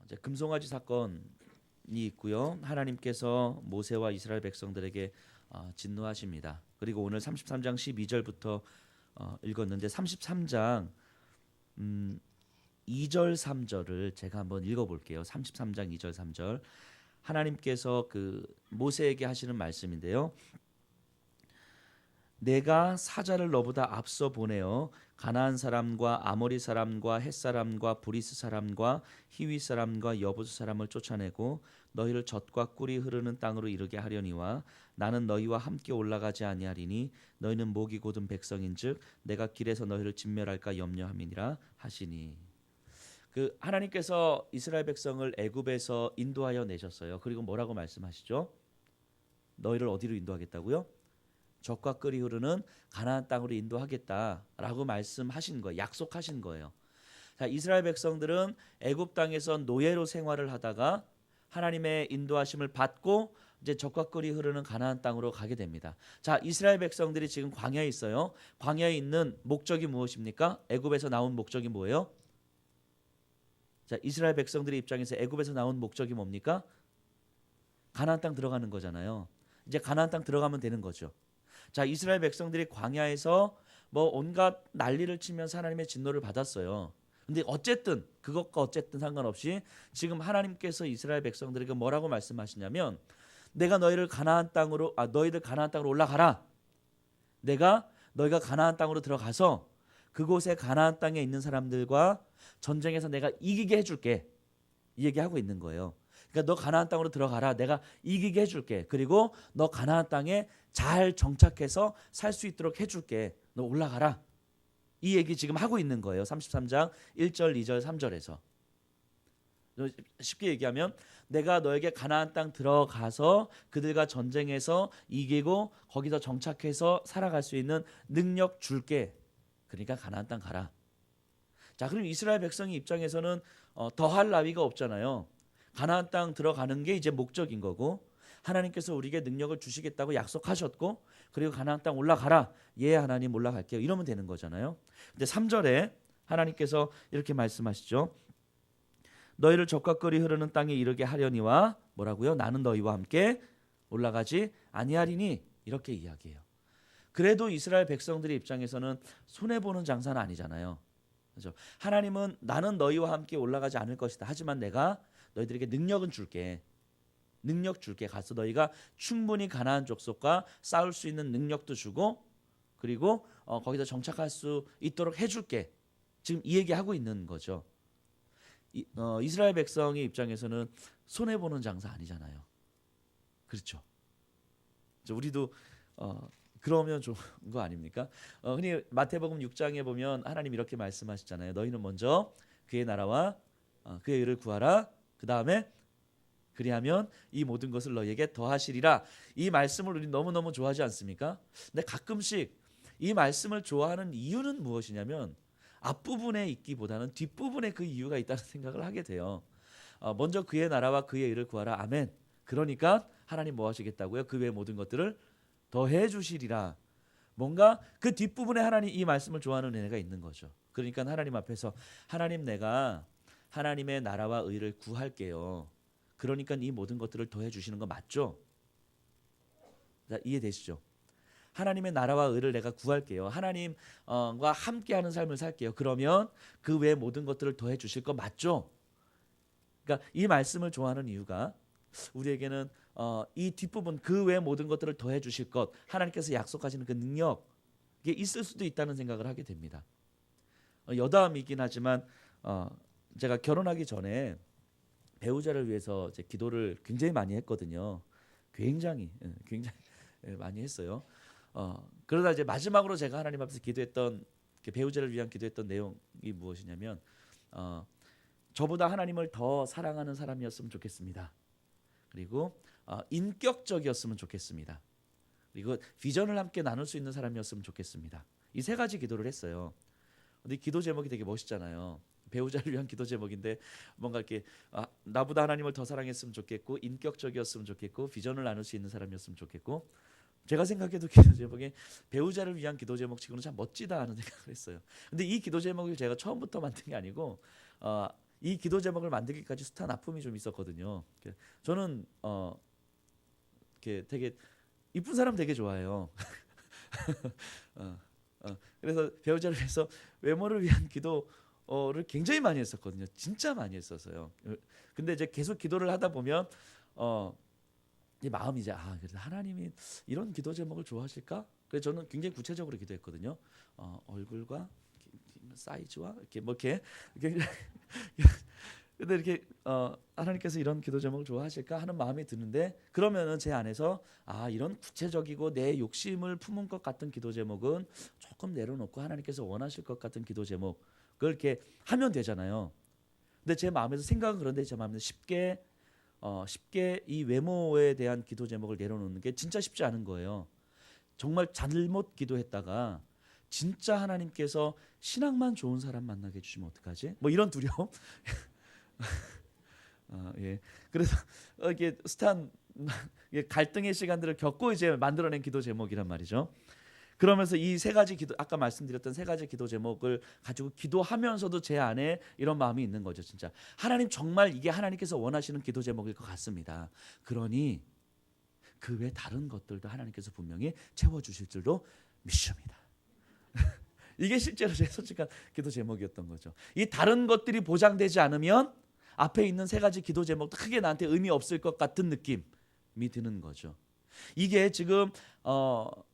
이제 금송아지 사건이 있고요. 하나님께서 모세와 이스라엘 백성들에게 진노하십니다. 그리고 오늘 33장 12절부터 읽었는데 33장 2절 3절을 제가 한번 읽어볼게요. 33장 2절 3절 하나님께서 그 모세에게 하시는 말씀인데요. 내가 사자를 너보다 앞서 보내어 가나안 사람과 아모리 사람과 헷 사람과 브리스 사람과 히위 사람과 여부스 사람을 쫓아내고 너희를 젖과 꿀이 흐르는 땅으로 이르게 하려니와 나는 너희와 함께 올라가지 아니하리니 너희는 목이 곧은 백성인즉 내가 길에서 너희를 진멸할까 염려함이니라 하시니. 그 하나님께서 이스라엘 백성을 애굽에서 인도하여 내셨어요. 그리고 뭐라고 말씀하시죠? 너희를 어디로 인도하겠다고요? 젖과 꿀이 흐르는 가나안 땅으로 인도하겠다라고 말씀하신 거예요. 약속하신 거예요. 자, 이스라엘 백성들은 애굽 땅에서 노예로 생활을 하다가 하나님의 인도하심을 받고 이제 젖과 꿀이 흐르는 가나안 땅으로 가게 됩니다. 자, 이스라엘 백성들이 지금 광야에 있어요. 광야에 있는 목적이 무엇입니까? 애굽에서 나온 목적이 뭐예요? 자, 이스라엘 백성들의 입장에서 애굽에서 나온 목적이 뭡니까? 가나안 땅 들어가는 거잖아요. 이제 가나안 땅 들어가면 되는 거죠. 자, 이스라엘 백성들이 광야에서 뭐 온갖 난리를 치면서 하나님의 진노를 받았어요. 근데 어쨌든 그것과 어쨌든 상관없이 지금 하나님께서 이스라엘 백성들에게 뭐라고 말씀하시냐면 내가 너희들 가나안 땅으로 올라가라. 너희가 가나안 땅으로 들어가서 그곳에 가나안 땅에 있는 사람들과 전쟁에서 내가 이기게 해줄게. 이 얘기하고 있는 거예요. 그러니까 너 가나안 땅으로 들어가라. 내가 이기게 해줄게. 그리고 너 가나안 땅에 잘 정착해서 살 수 있도록 해줄게. 너 올라가라. 이 얘기 지금 하고 있는 거예요. 33장 1절, 2절, 3절에서. 쉽게 얘기하면 내가 너에게 가나안 땅 들어가서 그들과 전쟁해서 이기고 거기서 정착해서 살아갈 수 있는 능력 줄게. 그러니까 가나안 땅 가라. 자, 그럼 이스라엘 백성의 입장에서는 더할 나위가 없잖아요. 가나안 땅 들어가는 게 이제 목적인 거고 하나님께서 우리에게 능력을 주시겠다고 약속하셨고 그리고 가나안 땅 올라가라. 예, 하나님 올라갈게요. 이러면 되는 거잖아요. 근데 3절에 하나님께서 이렇게 말씀하시죠. 너희를 젖과 꿀이 흐르는 땅에 이르게 하려니와 뭐라고요? 나는 너희와 함께 올라가지 아니하리니 이렇게 이야기해요. 그래도 이스라엘 백성들의 입장에서는 손해보는 장사는 아니잖아요. 그렇죠? 하나님은 나는 너희와 함께 올라가지 않을 것이다. 하지만 내가 너희들에게 능력은 줄게. 능력 줄게. 가서 너희가 충분히 가나안 족속과 싸울 수 있는 능력도 주고 그리고 거기서 정착할 수 있도록 해줄게. 지금 이 얘기하고 있는 거죠. 이스라엘 백성의 입장에서는 손해보는 장사 아니잖아요. 그렇죠. 우리도 그러면 좋은 거 아닙니까? 흔히 마태복음 6장에 보면 하나님 이렇게 말씀하시잖아요. 너희는 먼저 그의 나라와 그의 의를 구하라. 그 다음에 그리하면 이 모든 것을 너희에게 더하시리라. 이 말씀을 우리 너무너무 좋아하지 않습니까? 근데 가끔씩 이 말씀을 좋아하는 이유는 무엇이냐면 앞부분에 있기보다는 뒷부분에 그 이유가 있다는 생각을 하게 돼요. 먼저 그의 나라와 그의 의를 구하라. 아멘. 그러니까 하나님 뭐 하시겠다고요? 그 외의 모든 것들을 더해 주시리라. 뭔가 그 뒷부분에 하나님 이 말씀을 좋아하는 은혜가 있는 거죠. 그러니까 하나님 앞에서 하나님 내가 하나님의 나라와 의를 구할게요. 그러니까 이 모든 것들을 더해 주시는 거 맞죠? 자, 이해되시죠? 하나님의 나라와 의를 내가 구할게요. 하나님과 함께하는 삶을 살게요. 그러면 그 외의 모든 것들을 더해 주실 거 맞죠? 그러니까 이 말씀을 좋아하는 이유가 우리에게는 이 뒷부분 그 외의 모든 것들을 더해 주실 것 하나님께서 약속하시는 그 능력이 있을 수도 있다는 생각을 하게 됩니다. 여담이긴 하지만 제가 결혼하기 전에 배우자를 위해서 제 기도를 굉장히 많이 했거든요. 굉장히 많이 했어요. 그러다 이제 마지막으로 제가 하나님 앞에서 기도했던 배우자를 위한 기도했던 내용이 무엇이냐면 저보다 하나님을 더 사랑하는 사람이었으면 좋겠습니다. 그리고 인격적이었으면 좋겠습니다. 그리고 비전을 함께 나눌 수 있는 사람이었으면 좋겠습니다. 이 세 가지 기도를 했어요. 근데 기도 제목이 되게 멋있잖아요. 배우자를 위한 기도 제목인데 뭔가 이렇게 나보다 하나님을 더 사랑했으면 좋겠고 인격적이었으면 좋겠고 비전을 나눌 수 있는 사람이었으면 좋겠고 제가 생각해도 기도 제목이 배우자를 위한 기도 제목치고는 참 멋지다 하는 생각을 했어요. 근데 이 기도 제목을 제가 처음부터 만든 게 아니고 이 기도 제목을 만들기까지 숱한 아픔이 좀 있었거든요. 저는 이렇게 되게 이쁜 사람 되게 좋아해요. 그래서 배우자를 위해서 외모를 위한 기도를 굉장히 많이 했었거든요. 진짜 많이 했었어요. 근데 이제 계속 기도를 하다 보면 이 마음이 이제 그래도 하나님이 이런 기도 제목을 좋아하실까? 그래서 저는 굉장히 구체적으로 기도했거든요. 얼굴과 사이즈와 이렇게 뭐 이렇게 근데 이렇게 하나님께서 이런 기도 제목을 좋아하실까 하는 마음이 드는데, 그러면은 제 안에서 이런 구체적이고 내 욕심을 품은 것 같은 기도 제목은 조금 내려놓고 하나님께서 원하실 것 같은 기도 제목을 이렇게 하면 되잖아요. 근데 제 마음에서 생각은 그런데 제 마음에서 쉽게 이 외모에 대한 기도 제목을 내려놓는 게 진짜 쉽지 않은 거예요. 정말 잘못 기도했다가 진짜 하나님께서 신앙만 좋은 사람 만나게 해주시면 어떡하지? 뭐 이런 두려움. 예. 그래서 이게 숱한 갈등의 시간들을 겪고 이제 만들어낸 기도 제목이란 말이죠. 그러면서 이 세 가지 기도, 아까 말씀드렸던 세 가지 기도 제목을 가지고 기도하면서도 제 안에 이런 마음이 있는 거죠. 진짜 하나님, 정말 이게 하나님께서 원하시는 기도 제목일 것 같습니다. 그러니 그 외 다른 것들도 하나님께서 분명히 채워주실 줄로 믿습니다. 이게 실제로 제 솔직한 기도 제목이었던 거죠. 이 다른 것들이 보장되지 않으면 앞에 있는 세 가지 기도 제목도 크게 나한테 의미 없을 것 같은 느낌이 드는 거죠. 이게 지금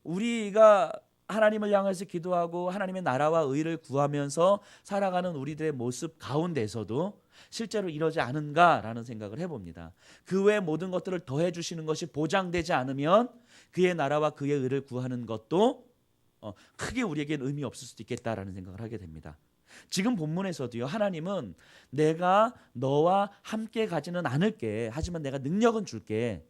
우리가 하나님을 향해서 기도하고 하나님의 나라와 의를 구하면서 살아가는 우리들의 모습 가운데서도 실제로 이러지 않은가라는 생각을 해봅니다. 그 외 모든 것들을 더해 주시는 것이 보장되지 않으면 그의 나라와 그의 의를 구하는 것도 크게 우리에겐 의미 없을 수도 있겠다라는 생각을 하게 됩니다. 지금 본문에서도요, 하나님은 내가 너와 함께 가지는 않을게, 하지만 내가 능력은 줄게.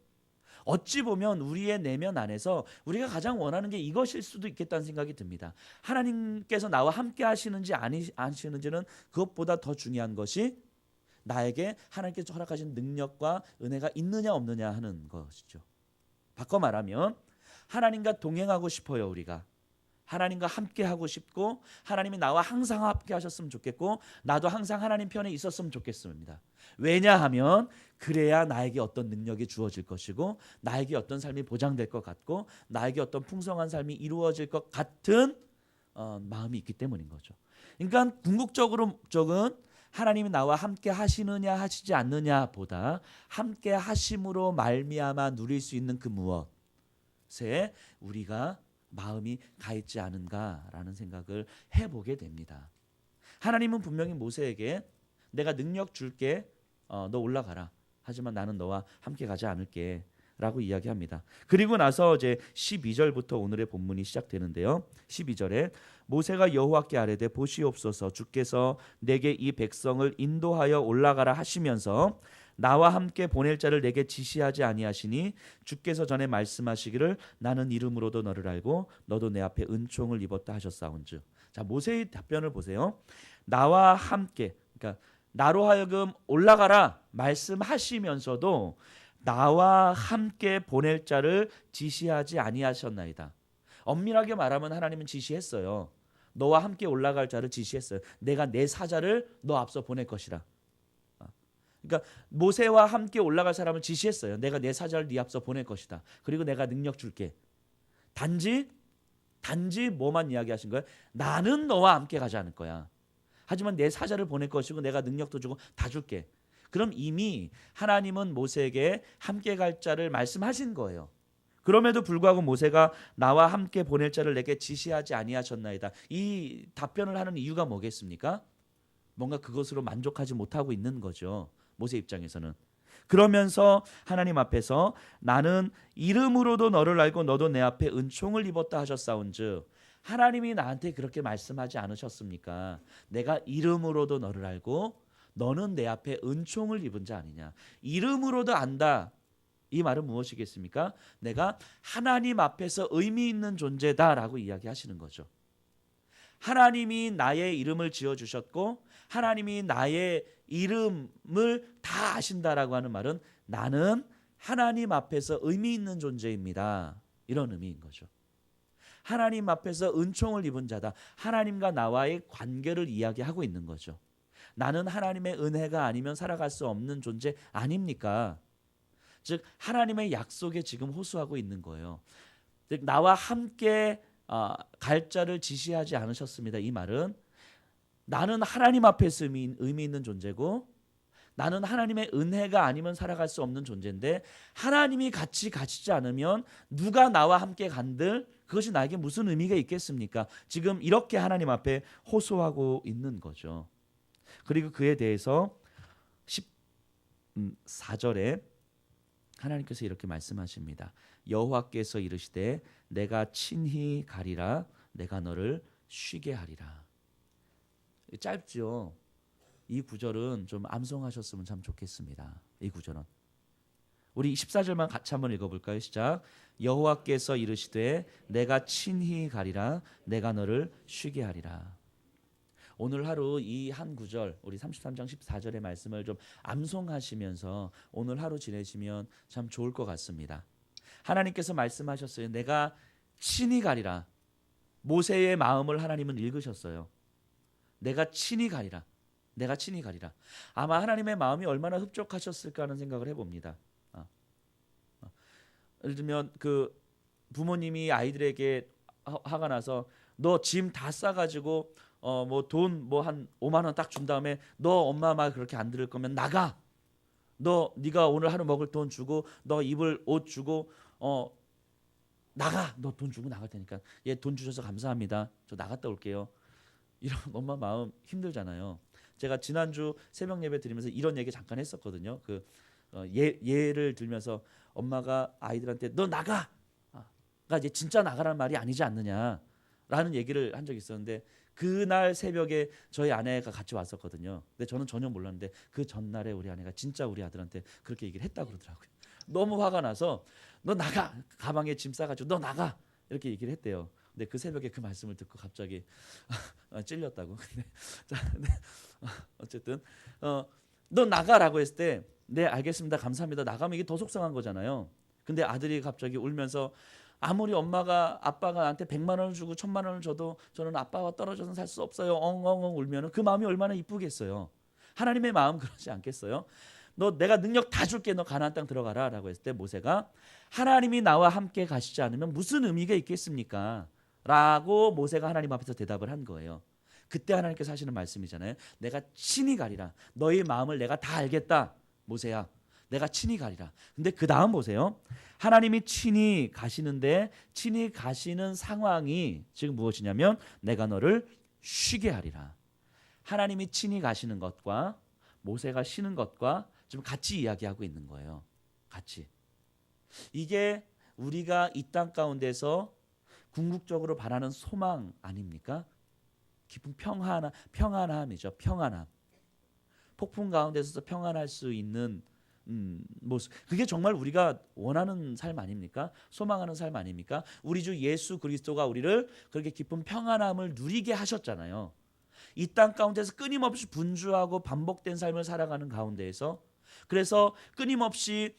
어찌 보면 우리의 내면 안에서 우리가 가장 원하는 게 이것일 수도 있겠다는 생각이 듭니다. 하나님께서 나와 함께 하시는지 아니 하시는지는 그것보다 더 중요한 것이 나에게 하나님께서 허락하신 능력과 은혜가 있느냐 없느냐 하는 것이죠. 바꿔 말하면 하나님과 동행하고 싶어요. 우리가 하나님과 함께 하고 싶고, 하나님이 나와 항상 함께 하셨으면 좋겠고, 나도 항상 하나님 편에 있었으면 좋겠습니다. 왜냐하면 그래야 나에게 어떤 능력이 주어질 것이고, 나에게 어떤 삶이 보장될 것 같고, 나에게 어떤 풍성한 삶이 이루어질 것 같은 마음이 있기 때문인 거죠. 그러니까 궁극적으로 적은 하나님이 나와 함께 하시느냐 하시지 않느냐 보다 함께 하심으로 말미암아 누릴 수 있는 그 무엇에 우리가 마음이 가 있지 않은가라는 생각을 해보게 됩니다. 하나님은 분명히 모세에게 내가 능력 줄게, 너 올라가라. 하지만 나는 너와 함께 가지 않을게 라고 이야기합니다. 그리고 나서 이제 12절부터 오늘의 본문이 시작되는데요. 12절에 모세가 여호와께 아뢰되 보시옵소서, 주께서 내게 이 백성을 인도하여 올라가라 하시면서 나와 함께 보낼 자를 내게 지시하지 아니하시니 주께서 전에 말씀하시기를 나는 이름으로도 너를 알고 너도 내 앞에 은총을 입었다 하셨사온즉. 자, 모세의 답변을 보세요. 나와 함께, 그러니까 나로 하여금 올라가라 말씀하시면서도 나와 함께 보낼 자를 지시하지 아니하셨나이다. 엄밀하게 말하면 하나님은 지시했어요. 너와 함께 올라갈 자를 지시했어요. 내가 내 사자를 너 앞서 보낼 것이라. 그러니까 모세와 함께 올라갈 사람을 지시했어요. 내가 내 사자를 네 앞서 보낼 것이다. 그리고 내가 능력 줄게. 단지 뭐만 이야기하신 거예요? 나는 너와 함께 가지 않을 거야. 하지만 내 사자를 보낼 것이고 내가 능력도 주고 다 줄게. 그럼 이미 하나님은 모세에게 함께 갈 자를 말씀하신 거예요. 그럼에도 불구하고 모세가 나와 함께 보낼 자를 내게 지시하지 아니하셨나이다. 이 답변을 하는 이유가 뭐겠습니까? 뭔가 그것으로 만족하지 못하고 있는 거죠. 모세 입장에서는. 그러면서 하나님 앞에서 나는 이름으로도 너를 알고 너도 내 앞에 은총을 입었다 하셨사온즉, 하나님이 나한테 그렇게 말씀하지 않으셨습니까? 내가 이름으로도 너를 알고 너는 내 앞에 은총을 입은 자 아니냐. 이름으로도 안다. 이 말은 무엇이겠습니까? 내가 하나님 앞에서 의미 있는 존재다라고 이야기하시는 거죠. 하나님이 나의 이름을 지어주셨고 하나님이 나의 이름을 다 아신다라고 하는 말은 나는 하나님 앞에서 의미 있는 존재입니다. 이런 의미인 거죠. 하나님 앞에서 은총을 입은 자다. 하나님과 나와의 관계를 이야기하고 있는 거죠. 나는 하나님의 은혜가 아니면 살아갈 수 없는 존재 아닙니까? 즉 하나님의 약속에 지금 호소하고 있는 거예요. 즉 나와 함께 갈 자를 지시하지 않으셨습니다. 이 말은 나는 하나님 앞에서 의미 있는 존재고 나는 하나님의 은혜가 아니면 살아갈 수 없는 존재인데 하나님이 같이 가시지 않으면 누가 나와 함께 간들 그것이 나에게 무슨 의미가 있겠습니까? 지금 이렇게 하나님 앞에 호소하고 있는 거죠. 그리고 그에 대해서 14절에 하나님께서 이렇게 말씀하십니다. 여호와께서 이르시되 내가 친히 가리라 내가 너를 쉬게 하리라. 짧죠. 이 구절은 좀 암송하셨으면 참 좋겠습니다. 이 구절은 우리 14절만 같이 한번 읽어볼까요? 시작. 여호와께서 이르시되 내가 친히 가리라 내가 너를 쉬게 하리라. 오늘 하루 이 한 구절 우리 33장 14절의 말씀을 좀 암송하시면서 오늘 하루 지내시면 참 좋을 것 같습니다. 하나님께서 말씀하셨어요. 내가 친히 가리라. 모세의 마음을 하나님은 읽으셨어요. 내가 친히 가리라. 내가 친히 가리라. 아마 하나님의 마음이 얼마나 흡족하셨을까 하는 생각을 해봅니다. 예를 들면 그 부모님이 아이들에게 화가 나서 너 짐 다 싸가지고 뭐 돈 뭐 한 5만 원 딱 준 다음에 너 엄마 말 그렇게 안 들을 거면 나가. 네가 오늘 하루 먹을 돈 주고 너 입을 옷 주고 나가. 너 돈 주고 나갈 테니까 얘 돈 주셔서 감사합니다. 저 나갔다 올게요. 이런 엄마 마음 힘들잖아요. 제가 지난주 새벽 예배 드리면서 이런 얘기 잠깐 했었거든요. 예를 들면서 엄마가 아이들한테 너 나가. 그러니까 이제 진짜 나가라는 말이 아니지 않느냐라는 얘기를 한 적이 있었는데 그날 새벽에 저희 아내가 같이 왔었거든요. 근데 저는 전혀 몰랐는데 그 전날에 우리 아내가 진짜 우리 아들한테 그렇게 얘기를 했다고 그러더라고요. 너무 화가 나서 너 나가. 가방에 짐 싸가지고 너 나가. 이렇게 얘기를 했대요. 근데 그 새벽에 그 말씀을 듣고 갑자기 찔렸다고. 근데 어쨌든 너 나가라고 했을 때 네 알겠습니다 감사합니다 나가면 이게 더 속상한 거잖아요. 근데 아들이 갑자기 울면서 아무리 엄마가 아빠가 나한테 100만 원을 주고 1000만 원을 줘도 저는 아빠와 떨어져서 살 수 없어요. 엉엉엉 울면은 그 마음이 얼마나 이쁘겠어요. 하나님의 마음 그러지 않겠어요? 너 내가 능력 다 줄게. 너 가나안 땅 들어가라 라고 했을 때 모세가 하나님이 나와 함께 가시지 않으면 무슨 의미가 있겠습니까? 라고 모세가 하나님 앞에서 대답을 한 거예요. 그때 하나님께서 하시는 말씀이잖아요. 내가 친히 가리라. 너희 마음을 내가 다 알겠다. 모세야 내가 친히 가리라. 근데 그 다음 보세요. 하나님이 친히 가시는데 친히 가시는 상황이 지금 무엇이냐면 내가 너를 쉬게 하리라. 하나님이 친히 가시는 것과 모세가 쉬는 것과 지금 같이 이야기하고 있는 거예요. 같이. 이게 우리가 이 땅 가운데서 궁극적으로 바라는 소망 아닙니까? 깊은 평안함이죠. 평안함. 폭풍 가운데서 평안할 수 있는 모습. 그게 정말 우리가 원하는 삶 아닙니까? 소망하는 삶 아닙니까? 우리 주 예수 그리스도가 우리를 그렇게 깊은 평안함을 누리게 하셨잖아요. 이 땅 가운데서 끊임없이 분주하고 반복된 삶을 살아가는 가운데에서 그래서 끊임없이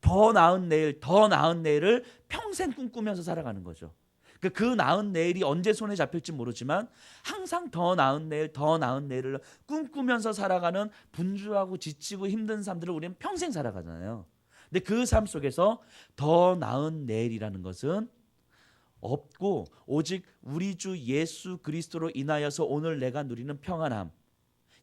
더 나은 내일, 더 나은 내일을 평생 꿈꾸면서 살아가는 거죠. 그 나은 내일이 언제 손에 잡힐지 모르지만 항상 더 나은 내일, 더 나은 내일을 꿈꾸면서 살아가는 분주하고 지치고 힘든 삶들을 우리는 평생 살아가잖아요. 근데 그 삶 속에서 더 나은 내일이라는 것은 없고 오직 우리 주 예수 그리스도로 인하여서 오늘 내가 누리는 평안함,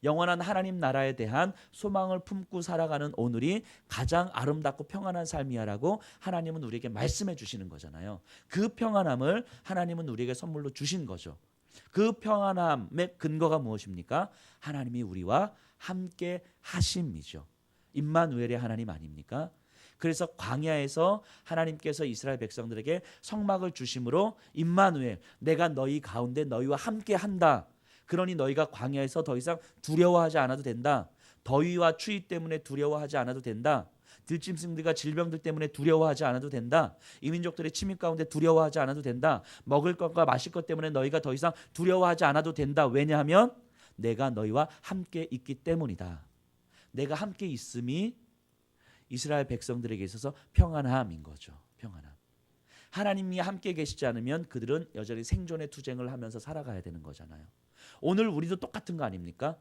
영원한 하나님 나라에 대한 소망을 품고 살아가는 오늘이 가장 아름답고 평안한 삶이야라고 하나님은 우리에게 말씀해 주시는 거잖아요. 그 평안함을 하나님은 우리에게 선물로 주신 거죠. 그 평안함의 근거가 무엇입니까? 하나님이 우리와 함께 하심이죠. 임마누엘의 하나님 아닙니까? 그래서 광야에서 하나님께서 이스라엘 백성들에게 성막을 주심으로 임마누엘, 내가 너희 가운데 너희와 함께 한다. 그러니 너희가 광야에서 더 이상 두려워하지 않아도 된다. 더위와 추위 때문에 두려워하지 않아도 된다. 들짐승들과 질병들 때문에 두려워하지 않아도 된다. 이민족들의 침입 가운데 두려워하지 않아도 된다. 먹을 것과 마실 것 때문에 너희가 더 이상 두려워하지 않아도 된다. 왜냐하면 내가 너희와 함께 있기 때문이다. 내가 함께 있음이 이스라엘 백성들에게 있어서 평안함인 거죠. 평안함. 하나님이 함께 계시지 않으면 그들은 여전히 생존의 투쟁을 하면서 살아가야 되는 거잖아요. 오늘 우리도 똑같은 거 아닙니까?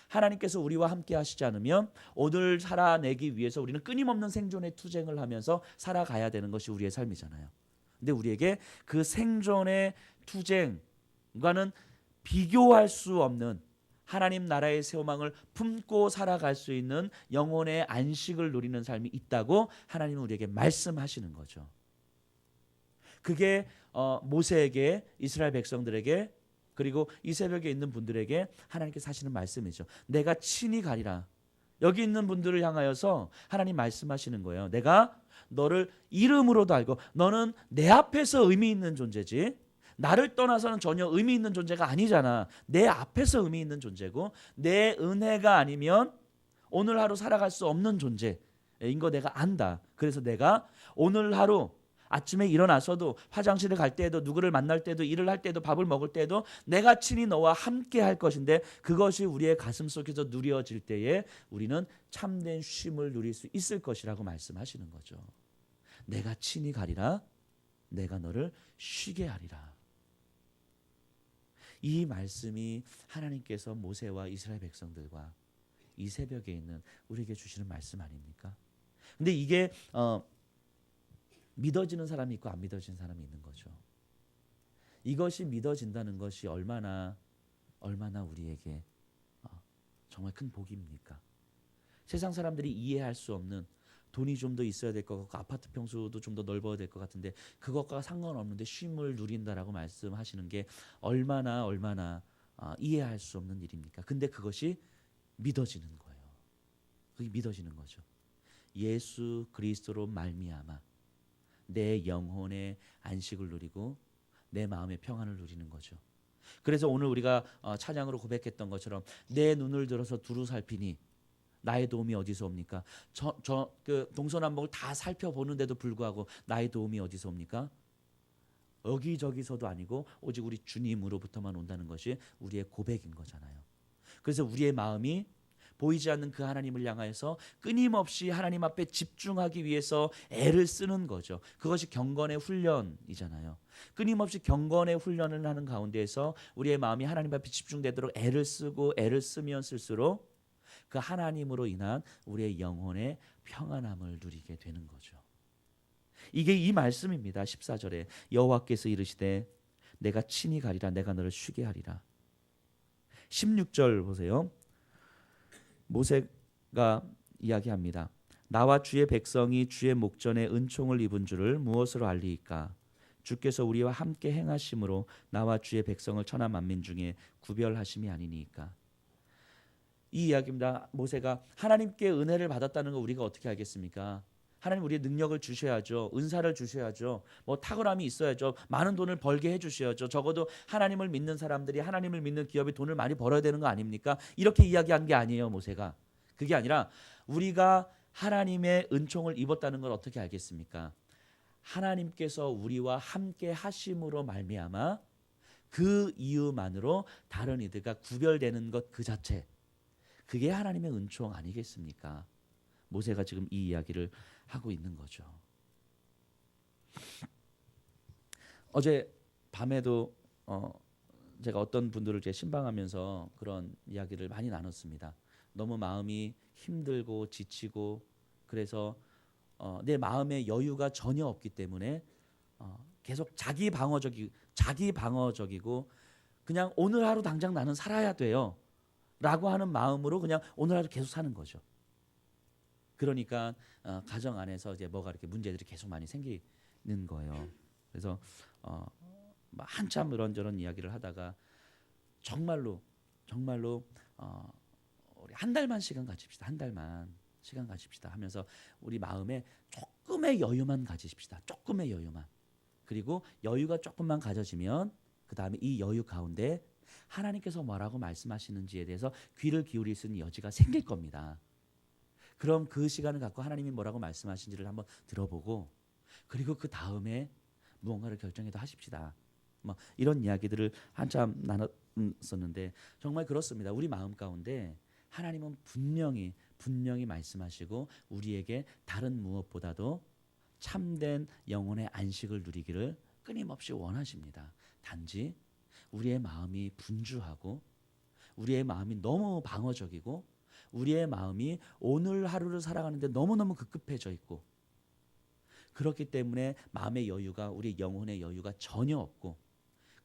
하나님께서 우리와 함께 하시지 않으면 오늘 살아내기 위해서 우리는 끊임없는 생존의 투쟁을 하면서 살아가야 되는 것이 우리의 삶이잖아요. 근데 우리에게 그 생존의 투쟁과는 비교할 수 없는 하나님 나라의 소망을 품고 살아갈 수 있는 영혼의 안식을 누리는 삶이 있다고 하나님은 우리에게 말씀하시는 거죠. 그게 모세에게, 이스라엘 백성들에게, 그리고 이 새벽에 있는 분들에게 하나님께서 하시는 말씀이죠. 내가 친히 가리라. 여기 있는 분들을 향하여서 하나님 말씀하시는 거예요. 내가 너를 이름으로도 알고 너는 내 앞에서 의미 있는 존재지, 나를 떠나서는 전혀 의미 있는 존재가 아니잖아. 내 앞에서 의미 있는 존재고 내 은혜가 아니면 오늘 하루 살아갈 수 없는 존재인 거 내가 안다. 그래서 내가 오늘 하루 아침에 일어나서도 화장실을 갈 때에도 누구를 만날 때도 일을 할 때도 밥을 먹을 때도 내가 친히 너와 함께 할 것인데 그것이 우리의 가슴 속에서 누려질 때에 우리는 참된 쉼을 누릴 수 있을 것이라고 말씀하시는 거죠. 내가 친히 가리라. 내가 너를 쉬게 하리라. 이 말씀이 하나님께서 모세와 이스라엘 백성들과 이 새벽에 있는 우리에게 주시는 말씀 아닙니까? 근데 이게 믿어지는 사람이 있고 안 믿어지는 사람이 있는 거죠. 이것이 믿어진다는 것이 얼마나 우리에게 정말 큰 복입니까? 세상 사람들이 이해할 수 없는 돈이 좀 더 있어야 될 것 같고 아파트 평수도 좀 더 넓어야 될 것 같은데 그것과 상관없는데 쉼을 누린다라고 말씀하시는 게 얼마나 이해할 수 없는 일입니까? 근데 그것이 믿어지는 거예요. 그게 믿어지는 거죠. 예수 그리스도로 말미암아 내 영혼의 안식을 누리고 내 마음의 평안을 누리는 거죠. 그래서 오늘 우리가 찬양으로 고백했던 것처럼 내 눈을 들어서 두루 살피니 나의 도움이 어디서 옵니까? 그 동서남북을 다 살펴보는데도 불구하고 나의 도움이 어디서 옵니까? 여기저기서도 아니고 오직 우리 주님으로부터만 온다는 것이 우리의 고백인 거잖아요. 그래서 우리의 마음이 보이지 않는 그 하나님을 향하여서 끊임없이 하나님 앞에 집중하기 위해서 애를 쓰는 거죠. 그것이 경건의 훈련이잖아요. 끊임없이 경건의 훈련을 하는 가운데에서 우리의 마음이 하나님 앞에 집중되도록 애를 쓰고 애를 쓰면 쓸수록 그 하나님으로 인한 우리의 영혼의 평안함을 누리게 되는 거죠. 이게 이 말씀입니다. 14절에 여호와께서 이르시되 내가 친히 가리라. 내가 너를 쉬게 하리라. 16절 보세요. 모세가 이야기합니다. 나와 주의 백성이 주의 목전에 은총을 입은 줄을 무엇으로 알리이까? 주께서 우리와 함께 행하심으로 나와 주의 백성을 천하 만민 중에 구별하심이 아니니까. 이 이야기입니다. 모세가 하나님께 은혜를 받았다는 거 우리가 어떻게 알겠습니까? 하나님 우리의 능력을 주셔야죠. 은사를 주셔야죠. 뭐 탁월함이 있어야죠. 많은 돈을 벌게 해주셔야죠. 적어도 하나님을 믿는 사람들이 하나님을 믿는 기업이 돈을 많이 벌어야 되는 거 아닙니까? 이렇게 이야기한 게 아니에요. 모세가. 그게 아니라 우리가 하나님의 은총을 입었다는 걸 어떻게 알겠습니까? 하나님께서 우리와 함께 하심으로 말미암아 그 이유만으로 다른 이들과 구별되는 것 그 자체, 그게 하나님의 은총 아니겠습니까? 모세가 지금 이 이야기를 하고 있는 거죠. 어제 밤에도 제가 어떤 분들을 신방하면서 그런 이야기를 많이 나눴습니다. 너무 마음이 힘들고 지치고 그래서 내 마음의 여유가 전혀 없기 때문에 계속 자기 방어적이고 그냥 오늘 하루 당장 나는 살아야 돼요 라고 하는 마음으로 그냥 오늘 하루 계속 사는 거죠. 그러니까 가정 안에서 이제 뭐가 이렇게 문제들이 계속 많이 생기는 거예요. 그래서 한참 이런저런 이야기를 하다가 정말로 우리 한 달만 시간 가집시다. 한 달만 시간 가집시다 하면서 우리 마음에 조금의 여유만 가지십시다. 조금의 여유만. 그리고 여유가 조금만 가져지면 그 다음에 이 여유 가운데 하나님께서 뭐라고 말씀하시는지에 대해서 귀를 기울일 수 있는 여지가 생길 겁니다. 그럼 그 시간을 갖고 하나님이 뭐라고 말씀하신지를 한번 들어보고 그리고 그 다음에 무언가를 결정해도 하십시다. 뭐 이런 이야기들을 한참 나눴었는데 정말 그렇습니다. 우리 마음 가운데 하나님은 분명히 말씀하시고 우리에게 다른 무엇보다도 참된 영혼의 안식을 누리기를 끊임없이 원하십니다. 단지 우리의 마음이 분주하고 우리의 마음이 너무 방어적이고 우리의 마음이 오늘 하루를 살아가는데 너무너무 급급해져 있고 그렇기 때문에 마음의 여유가 우리 영혼의 여유가 전혀 없고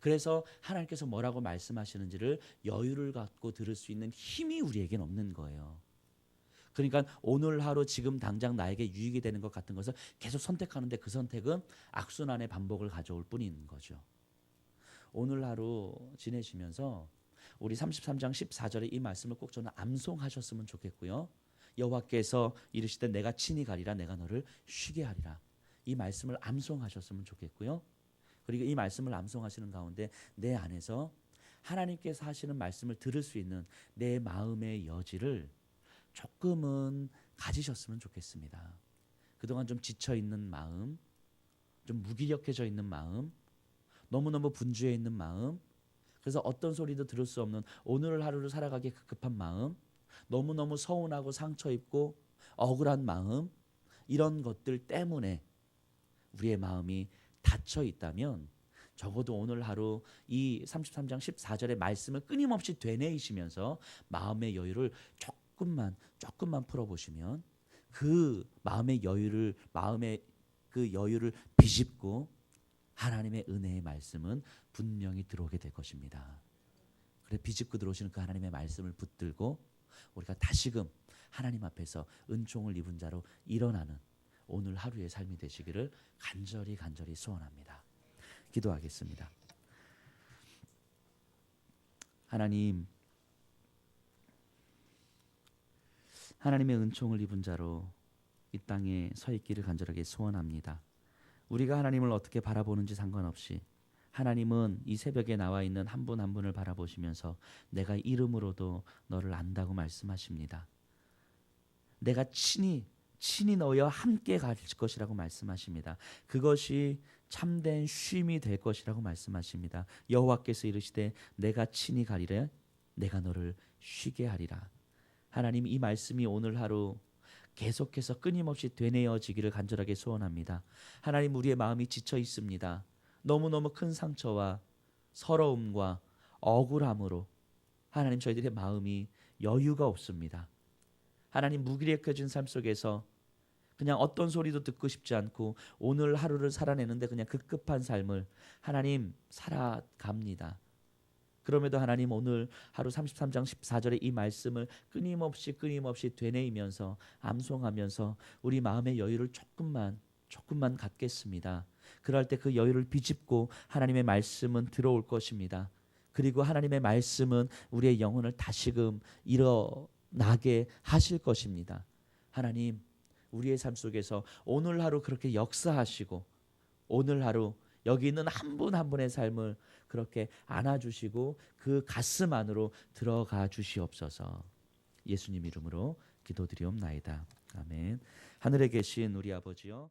그래서 하나님께서 뭐라고 말씀하시는지를 여유를 갖고 들을 수 있는 힘이 우리에겐 없는 거예요. 그러니까 오늘 하루 지금 당장 나에게 유익이 되는 것 같은 것을 계속 선택하는데 그 선택은 악순환의 반복을 가져올 뿐인 거죠. 오늘 하루 지내시면서 우리 33장 14절의 이 말씀을 꼭 저는 암송하셨으면 좋겠고요. 여호와께서 이르시되 내가 친히 가리라 내가 너를 쉬게 하리라. 이 말씀을 암송하셨으면 좋겠고요. 그리고 이 말씀을 암송하시는 가운데 내 안에서 하나님께서 하시는 말씀을 들을 수 있는 내 마음의 여지를 조금은 가지셨으면 좋겠습니다. 그동안 좀 지쳐있는 마음, 좀 무기력해져 있는 마음, 너무너무 분주해 있는 마음, 그래서 어떤 소리도 들을 수 없는 오늘 하루를 살아가기에 급급한 마음, 너무너무 서운하고 상처 입고 억울한 마음, 이런 것들 때문에 우리의 마음이 닫혀 있다면 적어도 오늘 하루 이 33장 14절의 말씀을 끊임없이 되뇌이시면서 마음의 여유를 조금만 풀어보시면 그 마음의 그 여유를 비집고 하나님의 은혜의 말씀은 분명히 들어오게 될 것입니다. 그래 비집고 들어오시는 그 하나님의 말씀을 붙들고 우리가 다시금 하나님 앞에서 은총을 입은 자로 일어나는 오늘 하루의 삶이 되시기를 간절히 소원합니다. 기도하겠습니다. 하나님의 은총을 입은 자로 이 땅에 서 있기를 간절하게 소원합니다. 우리가 하나님을 어떻게 바라보는지 상관없이 하나님은 이 새벽에 나와 있는 한 분 한 분을 바라보시면서 내가 이름으로도 너를 안다고 말씀하십니다. 내가 친히 너희와 함께 갈 것이라고 말씀하십니다. 그것이 참된 쉼이 될 것이라고 말씀하십니다. 여호와께서 이르시되 내가 친히 가리라 내가 너를 쉬게 하리라. 하나님 이 말씀이 오늘 하루 계속해서 끊임없이 되뇌어지기를 간절하게 소원합니다. 하나님 우리의 마음이 지쳐 있습니다. 너무너무 큰 상처와 서러움과 억울함으로 하나님 저희들의 마음이 여유가 없습니다. 하나님 무기력해진 삶 속에서 그냥 어떤 소리도 듣고 싶지 않고 오늘 하루를 살아내는데 그냥 급급한 삶을 하나님 살아갑니다. 그럼에도 하나님 오늘 하루 33장 14절의 이 말씀을 끊임없이 되뇌이면서 암송하면서 우리 마음의 여유를 조금만 갖겠습니다. 그럴 때 그 여유를 비집고 하나님의 말씀은 들어올 것입니다. 그리고 하나님의 말씀은 우리의 영혼을 다시금 일어나게 하실 것입니다. 하나님 우리의 삶 속에서 오늘 하루 그렇게 역사하시고 오늘 하루 여기 있는 한 분 한 분의 삶을 그렇게 안아주시고 그 가슴 안으로 들어가 주시옵소서. 예수님 이름으로 기도드리옵나이다. 아멘. 하늘에 계신 우리 아버지요